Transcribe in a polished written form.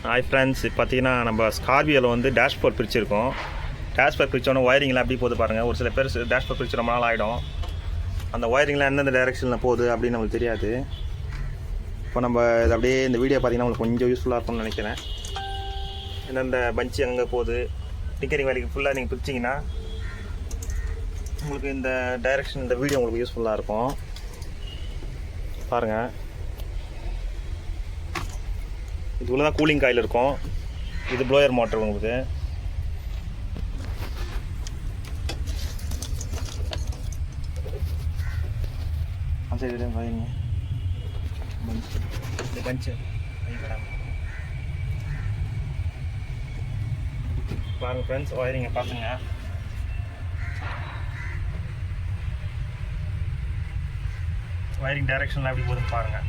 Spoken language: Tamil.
ஹாய் ஃப்ரெண்ட்ஸ், இப்போ பார்த்தீங்கன்னா நம்ம ஸ்கார்பியோவில் வந்து டேஷ்போர்ட் பிரிச்சிருக்கோம். டேஷ்போர்ட் பிரித்தோன்னே ஒயரிங்லாம் எப்படி போகுது பாருங்கள். ஒரு சில பேர் டேஷ்போர்ட் பிரித்து ரொம்ப நாள் ஆகிடும். அந்த ஒயரிங்லாம் எந்தெந்த டைரெக்ஷனில் போகுது அப்படின்னு நம்மளுக்கு தெரியாது. இப்போ நம்ம இது அப்படியே இந்த வீடியோ பார்த்தீங்கன்னா உங்களுக்கு கொஞ்சம் யூஸ்ஃபுல்லாக இருக்கும்னு நினைக்கிறேன். எந்தெந்த பஞ்சு அங்கே போகுது டிக்கரிங் வேலைக்கு ஃபுல்லாக நீங்கள் பிரிச்சிங்கன்னா உங்களுக்கு இந்த டைரெக்ஷன் இந்த வீடியோ உங்களுக்கு யூஸ்ஃபுல்லாக இருக்கும். பாருங்கள், இதுக்குள்ள தான் கூலிங் காயில் இருக்கும். இது ப்ளோயர் மோட்டர் உங்களுக்கு. பாருங்க ஃப்ரெண்ட்ஸ், ஒயரிங்கை பார்த்துங்க. ஒயரிங் டைரெக்ஷன்லாம் எப்படி போகுதுன்னு பாருங்கள்.